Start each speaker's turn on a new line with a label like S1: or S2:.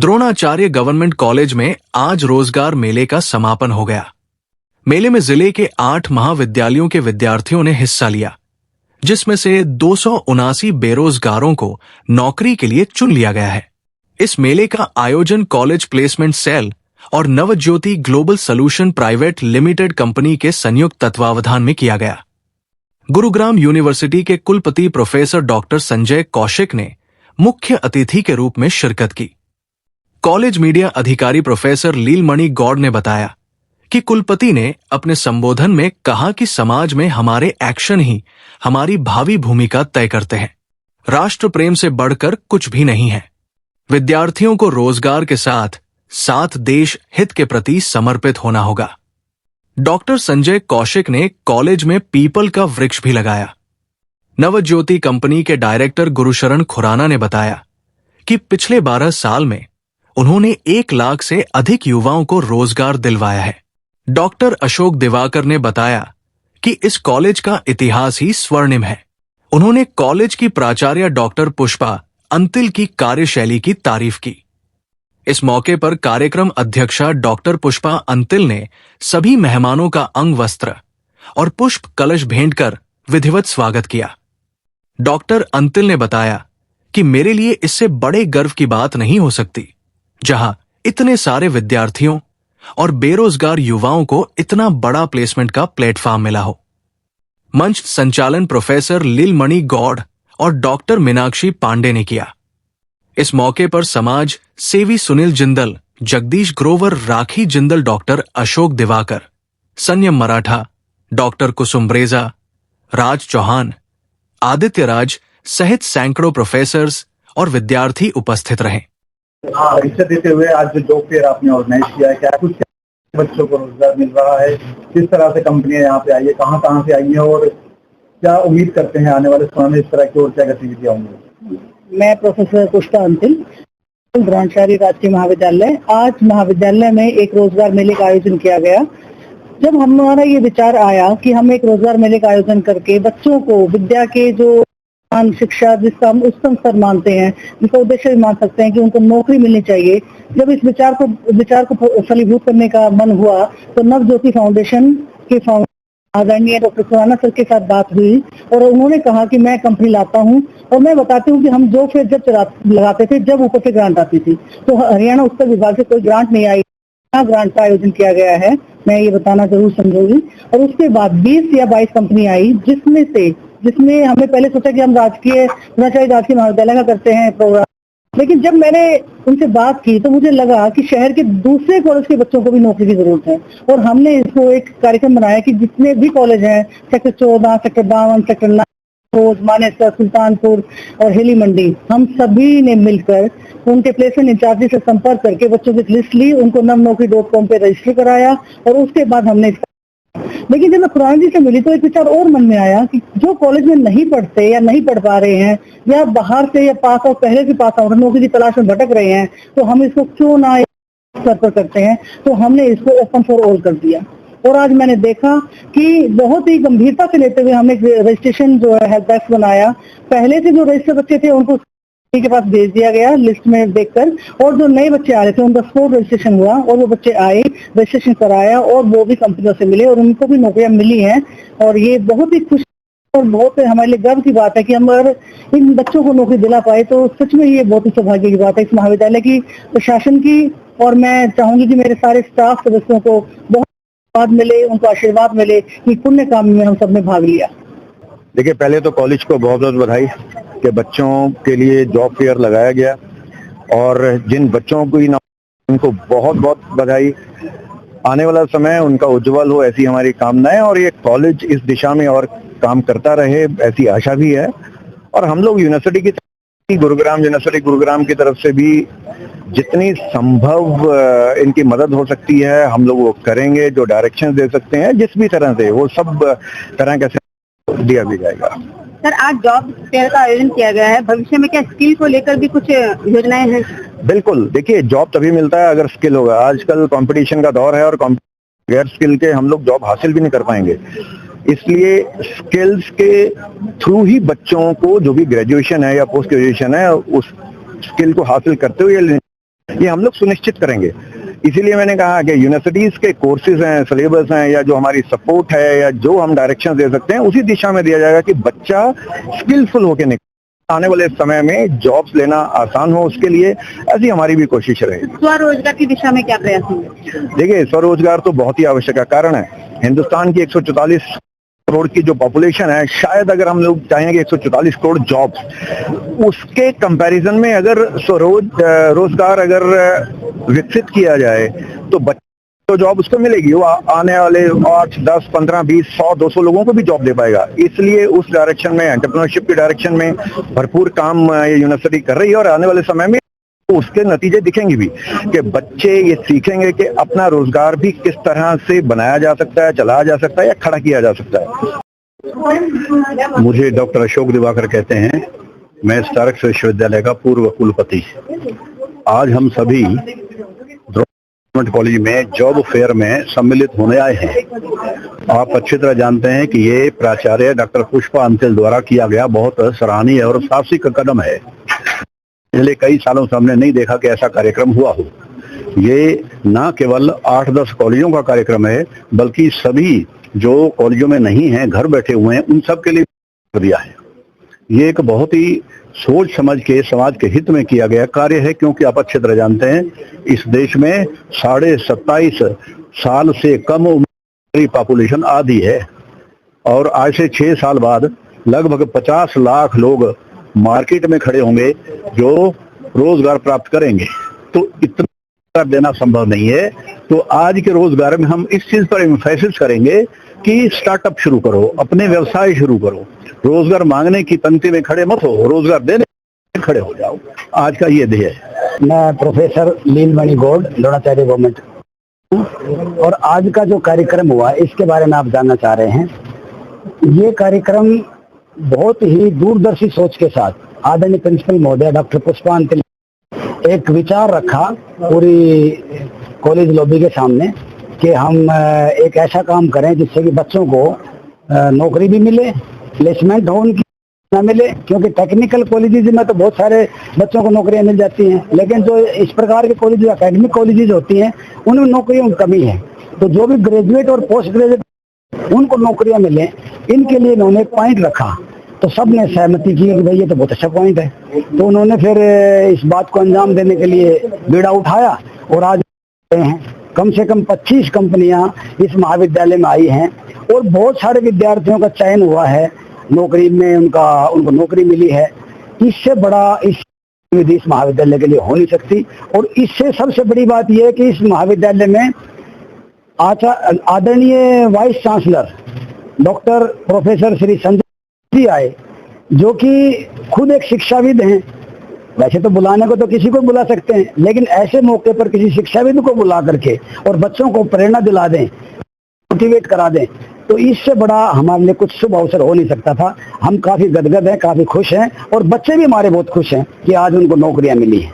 S1: Dronacharya government college में आज रोजगार मेले का समापन हो गया। मेले में जिले के 8 महाविद्यालयों के विद्यार्थियों ने हिस्सा लिया, जिसमें से 279 बेरोजगारों को नौकरी के लिए चुन लिया गया है। इस मेले का आयोजन कॉलेज प्लेसमेंट सेल और Navjyoti global solution private limited company के संयुक्त तत्वावधान में किया गया। गुरुग्राम यूनिवर्सिटी के कुलपति प्रोफेसर डॉक्टर संजय कौशिक ने मुख्य अतिथि के रूप में शिरकत की। कॉलेज मीडिया अधिकारी प्रोफेसर लीलमणि गौड़ ने बताया कि कुलपति ने अपने संबोधन में कहा कि समाज में हमारे एक्शन ही हमारी भावी भूमिका तय करते हैं। राष्ट्र प्रेम से बढ़कर कुछ भी नहीं है। विद्यार्थियों को रोजगार के साथ साथ देश हित के प्रति समर्पित होना होगा। डॉक्टर संजय कौशिक ने कॉलेज में पीपल का वृक्ष भी लगाया। नवज्योति कंपनी के डायरेक्टर गुरुशरण खुराना ने बताया कि पिछले 12 साल में उन्होंने 1 लाख से अधिक युवाओं को रोजगार दिलवाया है। डॉक्टर अशोक दिवाकर ने बताया कि इस कॉलेज का इतिहास ही स्वर्णिम है। उन्होंने कॉलेज की प्राचार्य डॉक्टर पुष्पा अंतिल की कार्यशैली की तारीफ की। इस मौके पर कार्यक्रम अध्यक्षा डॉक्टर पुष्पा अंतिल ने सभी मेहमानों का अंग वस्त्र और पुष्प कलश भेंट कर विधिवत स्वागत किया। डॉक्टर अंतिल ने बताया कि मेरे लिए इससे बड़े गर्व की बात नहीं हो सकती, जहां इतने सारे विद्यार्थियों और बेरोजगार युवाओं को इतना बड़ा प्लेसमेंट का प्लेटफॉर्म मिला हो। मंच संचालन प्रोफेसर लीलमणि गौड़ और डॉक्टर मीनाक्षी पांडे ने किया। इस मौके पर समाज सेवी सुनील जिंदल, जगदीश ग्रोवर, राखी जिंदल, डॉक्टर अशोक दिवाकर, संयम मराठा, डॉक्टर कुसुम ब्रेजा, राज चौहान, आदित्य राज सहित सैकड़ों प्रोफेसर्स और विद्यार्थी उपस्थित रहे।
S2: परीक्षा देते हुए आज जो जॉब फेयर आपने ऑर्गेनाइज किया है, क्या कुछ बच्चों को रोजगार मिल रहा है? किस तरह से कंपनियां यहाँ पे आई है, कहाँ से आई है और क्या उम्मीद करते हैं आने वाले समय में इस तरह की और क्या गतिविधियां होंगी?
S3: मैं प्रोफेसर पुष्पा अंतिल, द्रोणाचार्य राजकीय महाविद्यालय। आज महाविद्यालय में एक रोजगार मेले का आयोजन किया गया। जब हमारा ये विचार आया कि हम एक रोजगार मेले का आयोजन करके बच्चों को विद्या के जो शिक्षा जिसका हम उच्चतम स्तर मानते हैं, जिसका उद्देश्य भी मान सकते हैं कि उनको नौकरी मिलनी चाहिए, जब इस विचार को फलीभूत करने का मन हुआ तो नवज्योति फाउंडेशन के आदरणीय डॉक्टर खुराना सर के साथ बात हुई और उन्होंने कहा कि मैं कंपनी लाता हूं और मैं बताती हूं कि हम जो फिर जब लगाते थे जब ऊपर से ग्रांट आती थी तो हरियाणा उत्तर विभाग से कोई ग्रांट नहीं आई, ग्रांट का आयोजन किया गया है, मैं ये बताना जरूर समझूंगी। और उसके बाद 20 या 22 कंपनी आई जिसमें हमने पहले सोचा कि हम द्रोणाचार्य राजकीय महाविद्यालय का करते हैं प्रोग्राम, लेकिन जब मैंने उनसे बात की तो मुझे लगा कि शहर के दूसरे कॉलेज के बच्चों को भी नौकरी की जरूरत है और हमने इसको एक कार्यक्रम बनाया कि जितने भी कॉलेज हैं, sector 14, sector 52, sector 9, Manesar, Sultanpur और हेली मंडी, हम सभी ने मिलकर उनके प्लेसमेंट इंचार्ज से संपर्क करके बच्चों की लिस्ट ली, उनको नवनौकरी.com पे रजिस्टर कराया और उसके बाद हमने। लेकिन जब मैं खुराना जी से मिली तो एक विचार और मन में आया कि जो कॉलेज में नहीं पढ़ते या नहीं पढ़ पा रहे हैं या बाहर से या पास आउट पहले से पास आउट नौकरी की तलाश में भटक रहे हैं, तो हम इसको क्यों ना स्तर पर करते हैं। तो हमने इसको ओपन फॉर ऑल कर दिया और आज मैंने देखा कि बहुत ही गंभीरता से लेते हुए हमने रजिस्ट्रेशन जो है हेल्प डेस्क बनाया। पहले से जो रजिस्टर बच्चे थे उनको के पास भेज दिया गया लिस्ट में देखकर, और जो नए बच्चे आ रहे थे उनका स्पोर्ट रजिस्ट्रेशन हुआ और वो बच्चे आए, रजिस्ट्रेशन कराया और वो भी कंपनियों से मिले और उनको भी नौकरियां मिली हैं। और ये बहुत ही खुश और बहुत हमारे लिए गर्व की बात है कि हम अगर इन बच्चों को नौकरी दिला पाए तो सच में ये बहुत ही सौभाग्य की बात है इस महाविद्यालय की, प्रशासन की। और मैं चाहूंगी कि मेरे सारे स्टाफ सदस्यों को बहुत आशीर्वाद मिले, उनको आशीर्वाद मिले कि पुण्य काम में हम सब ने भाग लिया।
S2: देखिए, पहले तो कॉलेज को बहुत बहुत बधाई कि बच्चों के लिए जॉब फेयर लगाया गया और जिन बच्चों को उनको बहुत बहुत बधाई। आने वाला समय उनका उज्जवल हो, ऐसी हमारी कामनाएं और ये कॉलेज इस दिशा में और काम करता रहे, ऐसी आशा भी है। और हम लोग यूनिवर्सिटी की गुरुग्राम की तरफ से भी जितनी संभव इनकी मदद हो सकती है हम लोग वो करेंगे। जो डायरेक्शन दे सकते हैं जिस भी तरह से, वो सब तरह का दिया भी जाएगा।
S3: सर, आज जॉब फेयर का आयोजन किया गया है, भविष्य में क्या स्किल को लेकर भी कुछ योजनाएं हैं?
S2: बिल्कुल, देखिए जॉब तभी मिलता है अगर स्किल होगा। आजकल कंपटीशन का दौर है और बगैर स्किल के हम लोग जॉब हासिल भी नहीं कर पाएंगे। इसलिए स्किल्स के थ्रू ही बच्चों को जो भी ग्रेजुएशन है या पोस्ट ग्रेजुएशन है उस स्किल को हासिल करते हुए ये हम लोग सुनिश्चित करेंगे। इसीलिए मैंने कहा कि यूनिवर्सिटीज के कोर्सेज हैं, सिलेबस हैं, या जो हमारी सपोर्ट है, या जो हम डायरेक्शन दे सकते हैं, उसी दिशा में दिया जाएगा कि बच्चा स्किलफुल होकर निकले, आने वाले समय में जॉब्स लेना आसान हो उसके लिए। ऐसी हमारी भी कोशिश रहेगी।
S3: स्वरोजगार की दिशा में क्या प्रयास होंगे?
S2: देखिए, स्वरोजगार तो बहुत ही आवश्यक का कारण है। हिंदुस्तान की 144 करोड़ की जो पॉपुलेशन है, शायद अगर हम लोग चाहेंगे 144 करोड़ जॉब्स, उसके कंपैरिजन में अगर रोजगार अगर विकसित किया जाए तो बच्चे तो जॉब उसको मिलेगी, वो आने वाले 8, 10, 15, 20, 100, 200 लोगों को भी जॉब दे पाएगा। इसलिए उस डायरेक्शन में, एंटरप्रेन्योरशिप की डायरेक्शन में भरपूर काम ये यूनिवर्सिटी कर रही है, और आने वाले समय में उसके नतीजे दिखेंगे भी कि बच्चे ये सीखेंगे कि अपना रोजगार भी किस तरह से बनाया जा सकता है, चलाया जा सकता है, या खड़ा किया जा सकता है। मुझे डॉक्टर अशोक दिवाकर कहते हैं, मैं स्टारक्स विश्वविद्यालय का पूर्व कुलपति। आज हम सभी गवर्नमेंट कॉलेज में जॉब फेयर में सम्मिलित होने आए हैं। आप अच्छी तरह जानते हैं कि ये प्राचार्य डॉक्टर पुष्पा अंतिल द्वारा किया गया बहुत सराहनीय और साहसिक कदम है। पिछले कई सालों से हमने नहीं देखा कि ऐसा कार्यक्रम हुआ हो। ये ना केवल 8-10 कॉलेजों का कार्यक्रम है, बल्कि सभी जो कॉलेजों में नहीं हैं, घर बैठे हुए हैं, उन सब के लिए कर दिया है। ये एक बहुत ही सोच समझ के समाज के हित में किया गया कार्य है, क्योंकि आप अच्छी तरह जानते हैं इस देश में 27.5 साल से कम उम्र की पॉपुलेशन आधी है, और आज से 6 साल बाद लगभग 50 लाख लोग मार्केट में खड़े होंगे जो रोजगार प्राप्त करेंगे। तो इतना देना संभव नहीं है। तो आज के रोजगार में हम इस चीज पर एम्फेसिस करेंगे कि स्टार्टअप शुरू करो, अपने व्यवसाय शुरू करो, रोजगार मांगने की पंक्ति में खड़े मत हो, रोजगार देने में खड़े हो जाओ। आज का ये ध्येय है।
S4: मैं प्रोफेसर लीलमणि गौड़, द्रोणाचार्य गवर्नमेंट, और आज का जो कार्यक्रम हुआ इसके बारे में आप जानना चाह रहे हैं। ये कार्यक्रम बहुत ही दूरदर्शी सोच के साथ आदरणीय प्रिंसिपल महोदय डॉक्टर पुष्पा अंतिल एक विचार रखा पूरी कॉलेज लॉबी के सामने कि हम एक ऐसा काम करें जिससे कि बच्चों को नौकरी भी मिले, प्लेसमेंट हो उनकी ना मिले, क्योंकि टेक्निकल कॉलेजेस में तो बहुत सारे बच्चों को नौकरियां मिल जाती हैं, लेकिन जो इस प्रकार के कॉलेज एकेडमिक कॉलेजेस होती हैं उनमें नौकरियों की कमी है। तो जो भी ग्रेजुएट और पोस्ट ग्रेजुएट उनको नौकरियां मिले, इनके लिए इन्होंने एक पॉइंट रखा। तो सब ने सहमति की कि भाई ये तो बहुत अच्छा पॉइंट है। तो उन्होंने फिर इस बात को अंजाम देने के लिए बीड़ा उठाया, और आज कम से कम 25 कंपनियां इस महाविद्यालय में आई हैं, और बहुत सारे विद्यार्थियों का चयन हुआ है, नौकरी में उनको नौकरी मिली है। इससे बड़ा इस महाविद्यालय के लिए हो नहीं सकती। और इससे सबसे बड़ी बात यह है कि इस महाविद्यालय में आदरणीय vice chancellor doctor professor Shri Sanjay ji आए, जो कि खुद एक शिक्षाविद हैं। वैसे तो बुलाने को तो किसी को बुला सकते हैं, लेकिन ऐसे मौके पर किसी शिक्षाविद को बुला करके और बच्चों को प्रेरणा दिला दें, मोटिवेट करा दें, तो इससे बड़ा हमारे लिए कुछ शुभ अवसर हो नहीं सकता था। हम काफी गदगद हैं, काफी खुश हैं, और बच्चे भी हमारे बहुत खुश हैं कि आज उनको नौकरियां मिली हैं।